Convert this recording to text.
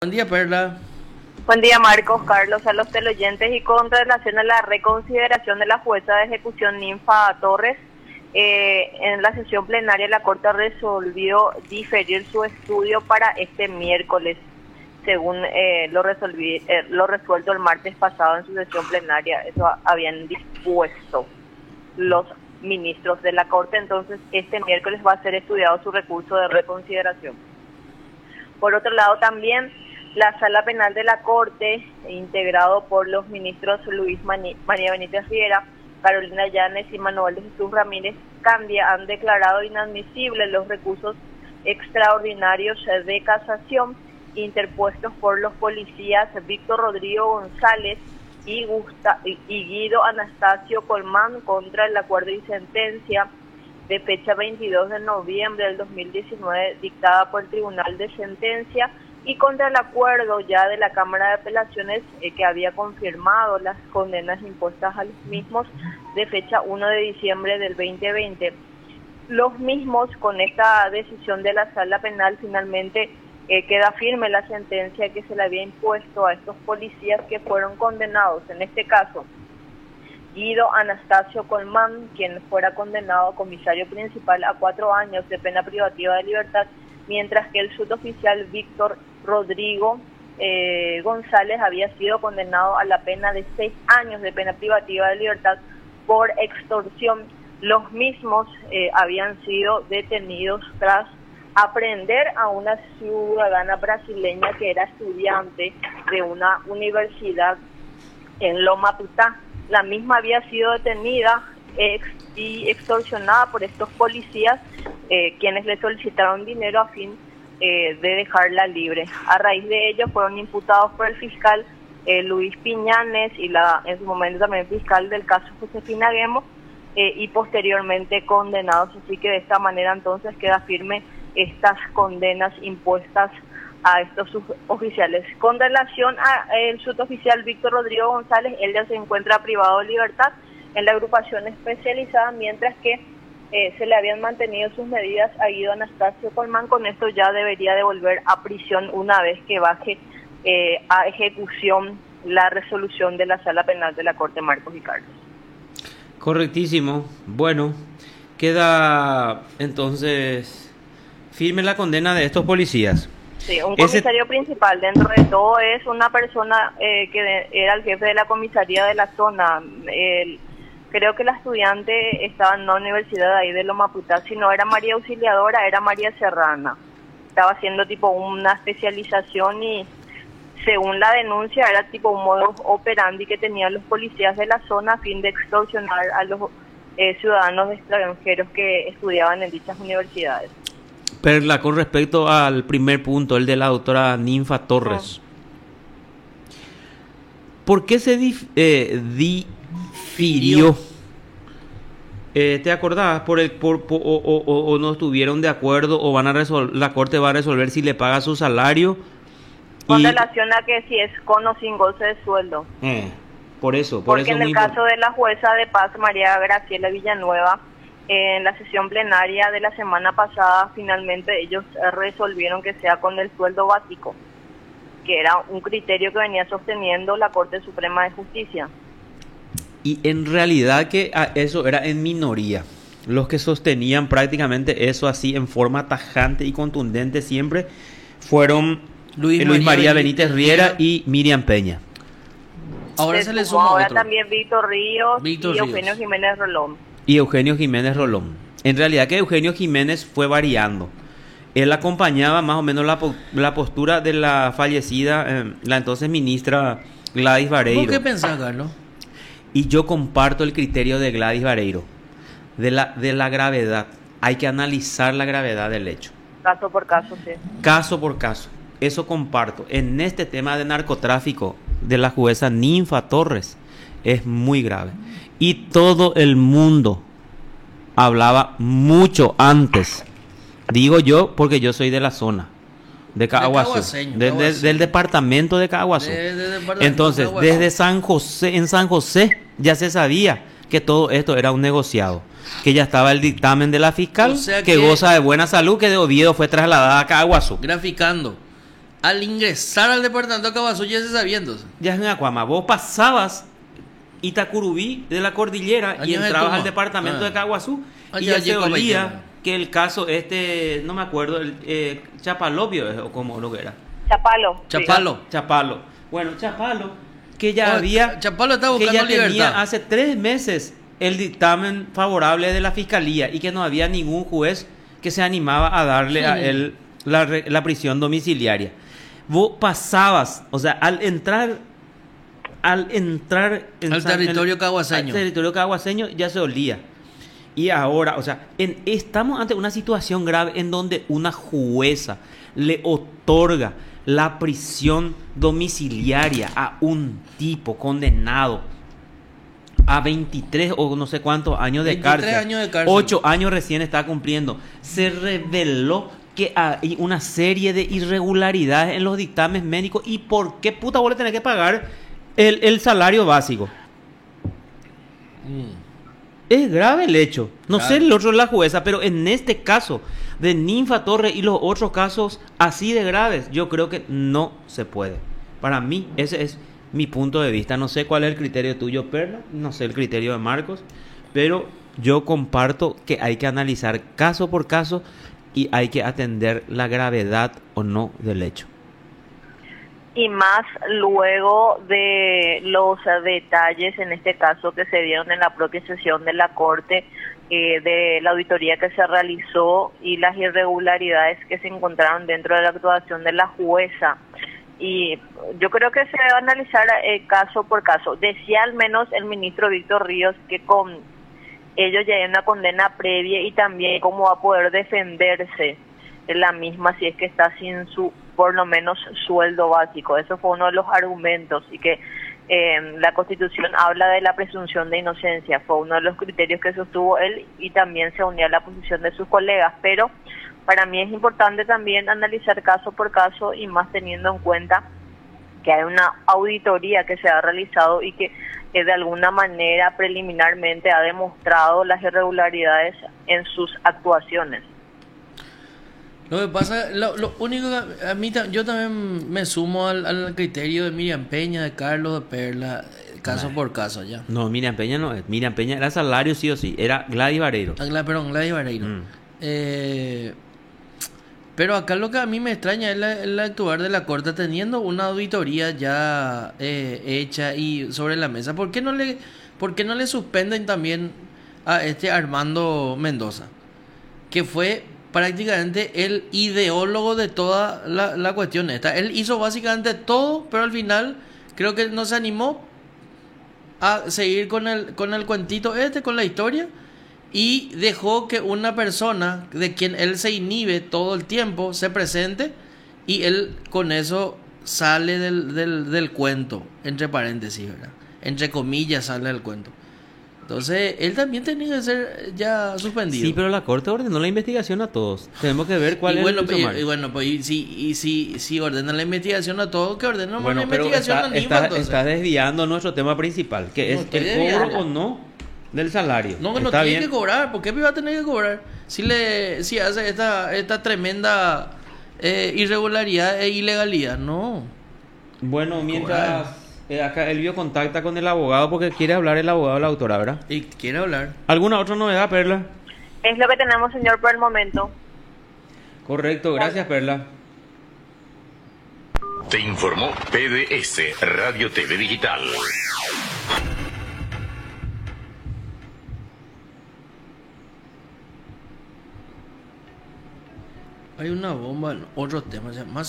Buen día, Perla. Buen día, Marcos, Carlos, a los teleoyentes. Y con relación a la reconsideración de la jueza de ejecución Ninfa Torres, en la sesión plenaria la Corte resolvió diferir su estudio para este miércoles, según lo resuelto el martes pasado en su sesión plenaria. Eso habían dispuesto los ministros de la Corte. Entonces, este miércoles va a ser estudiado su recurso de reconsideración. Por otro lado, también la Sala Penal de la Corte, integrado por los ministros Luis María Benítez Riera, Carolina Llanes y Manuel de Jesús Ramírez Candia, han declarado inadmisibles los recursos extraordinarios de casación interpuestos por los policías Víctor Rodrigo González y Guido Anastasio Colmán contra el acuerdo y sentencia de fecha 22 de noviembre del 2019 dictada por el Tribunal de Sentencia, y contra el acuerdo ya de la Cámara de Apelaciones que había confirmado las condenas impuestas a los mismos de fecha 1 de diciembre del 2020. Los mismos, con esta decisión de la Sala Penal, finalmente queda firme la sentencia que se le había impuesto a estos policías que fueron condenados. En este caso, Guido Anastasio Colmán, quien fuera condenado comisario principal a 4 años de pena privativa de libertad, mientras que el suboficial Víctor Rodrigo González había sido condenado a la pena de 6 años de pena privativa de libertad por extorsión. Los mismos habían sido detenidos tras aprehender a una ciudadana brasileña que era estudiante de una universidad en Loma Putá. La misma había sido detenida y extorsionada por estos policías, quienes le solicitaron dinero a fin de dejarla libre. A raíz de ello fueron imputados por el fiscal Luis Piñanes y en su momento también fiscal del caso Josefina Guemo, y posteriormente condenados. Así que de esta manera entonces queda firme estas condenas impuestas a estos suboficiales. Con relación al suboficial Víctor Rodrigo González, él ya se encuentra privado de libertad en la agrupación especializada, mientras que se le habían mantenido sus medidas a Guido Anastasio Colmán. Con esto ya debería de volver a prisión una vez que baje a ejecución la resolución de la Sala Penal de la Corte, Marcos y Carlos. Correctísimo. Bueno, queda entonces firme la condena de estos policías. Sí, un comisario principal, dentro de todo es una persona que era el jefe de la comisaría de la zona. Creo que la estudiante estaba en una universidad ahí de Loma Putá, si no era María Auxiliadora, era María Serrana. Estaba haciendo tipo una especialización y según la denuncia era tipo un modus operandi que tenían los policías de la zona a fin de extorsionar a los ciudadanos extranjeros que estudiaban en dichas universidades. Perla, con respecto al primer punto, el de la doctora Ninfa Torres, ¿por qué se difirió? ¿Te acordás? O no estuvieron de acuerdo, o la Corte va a resolver si le paga su salario. Con relación a que si es con o sin goce de sueldo. Por eso. Porque en el caso de la jueza de paz María Graciela Villanueva, en la sesión plenaria de la semana pasada, finalmente ellos resolvieron que sea con el sueldo básico, que era un criterio que venía sosteniendo la Corte Suprema de Justicia. Y en realidad que eso era en minoría. Los que sostenían prácticamente eso así en forma tajante y contundente siempre fueron Luis María Benítez Riera y Miriam Peña. Ahora se le suma otro. También Víctor Ríos y Eugenio Jiménez Rolón. En realidad que Eugenio Jiménez fue variando. Él acompañaba más o menos la postura de la fallecida, la entonces ministra Gladys Vareiro. ¿Por qué pensás, Carlos? Y yo comparto el criterio de Gladys Vareiro, de la gravedad. Hay que analizar la gravedad del hecho. Caso por caso, sí. Caso por caso. Eso comparto. En este tema de narcotráfico de la jueza Ninfa Torres es muy grave. Y todo el mundo hablaba mucho antes. Digo yo porque yo soy de la zona de Caaguazú, del departamento de Caaguazú. Entonces, desde San José ya se sabía que todo esto era un negociado, que ya estaba el dictamen de la fiscal, que goza de buena salud, que de Oviedo fue trasladada a Caaguazú. Graficando, Al ingresar al departamento de Caaguazú ya se sabía entonces. Ya en Acuama, vos pasabas Itacurubí de la cordillera y Allá de entrabas Tuma. al departamento de Caguazú y Allá ya se llegó olía Baitena. que el caso no me acuerdo, Chapalopio o como lo que era. Chapalo. sí. Chapalo. Chapalo. Bueno, Chapalo, que ya Oh, había, Chapalo está que buscando ya tenía libertad. hace 3 meses el dictamen favorable de la fiscalía y que no había ningún juez que se animaba a darle a él la prisión domiciliaria. Vos pasabas, o sea, al entrar en Al territorio caguaseño. al territorio caguaseño ya se olía. Y ahora, o sea, estamos ante una situación grave en donde una jueza le otorga la prisión domiciliaria a un tipo condenado a 23 o no sé cuántos años de 23 cárcel. años de cárcel. 8 años recién está cumpliendo. Se reveló que hay una serie de irregularidades en los dictámenes médicos. ¿Y por qué puta vos le tenés que pagar el salario básico? Es grave el hecho. No Grave. sé el otro la jueza, pero en este caso de Ninfa Torres y los otros casos así de graves, yo creo que no se puede. Para mí, ese es mi punto de vista. No sé cuál es el criterio tuyo, Perla. No sé el criterio de Marcos. Pero yo comparto que hay que analizar caso por caso y hay que atender la gravedad o no del hecho. Y más luego de los detalles, en este caso, que se dieron en la propia sesión de la Corte, de la auditoría que se realizó y las irregularidades que se encontraron dentro de la actuación de la jueza. Y yo creo que se debe analizar caso por caso. Decía al menos el ministro Víctor Ríos que con ello ya hay una condena previa y también cómo va a poder defenderse en la misma si es que está sin su, por lo menos, sueldo básico. Eso fue uno de los argumentos y que la Constitución habla de la presunción de inocencia. Fue uno de los criterios que sostuvo él y también se unía a la posición de sus colegas. Pero para mí es importante también analizar caso por caso y más teniendo en cuenta que hay una auditoría que se ha realizado y que de alguna manera preliminarmente ha demostrado las irregularidades en sus actuaciones. Lo que pasa, lo único que a mí, yo también me sumo al criterio de Miriam Peña, de Carlos, de Perla, caso por caso ya. No, Miriam Peña no es. Miriam Peña era salario sí o sí. Era Gladys Vareiro. Perdón, Gladys Vareiro. Pero acá lo que a mí me extraña es el actuar de la Corte teniendo una auditoría ya hecha y sobre la mesa. ¿Por qué no le suspenden también a este Armando Mendoza? Que fue prácticamente el ideólogo de toda la cuestión esta. Él hizo básicamente todo, pero al final creo que no se animó a seguir con el cuentito con la historia. Y dejó que una persona de quien él se inhibe todo el tiempo se presente y él con eso sale del cuento, entre paréntesis, ¿verdad? Entre comillas sale del cuento. Entonces, él también tenía que ser ya suspendido. Sí, pero la Corte ordenó la investigación a todos. Tenemos que ver cuál y es bueno, el sumario. y bueno, pues si ordena la investigación a todos, que ordenen Bueno, una pero investigación a Ninfa, entonces. está desviando nuestro tema principal, que No es estoy el desviando. cobro o no del salario. No Está tiene bien. que cobrar. ¿Por qué va a tener que cobrar? Si hace esta tremenda irregularidad e ilegalidad. No. Bueno, mientras acá Elvio contacta con el abogado porque quiere hablar el abogado de la autora, ¿verdad? Y quiere hablar. ¿Alguna otra novedad, Perla? Es lo que tenemos, señor, por el momento. Correcto, gracias, Perla. Te informó PDS Radio TV Digital. Hay una bomba en otros temas. Más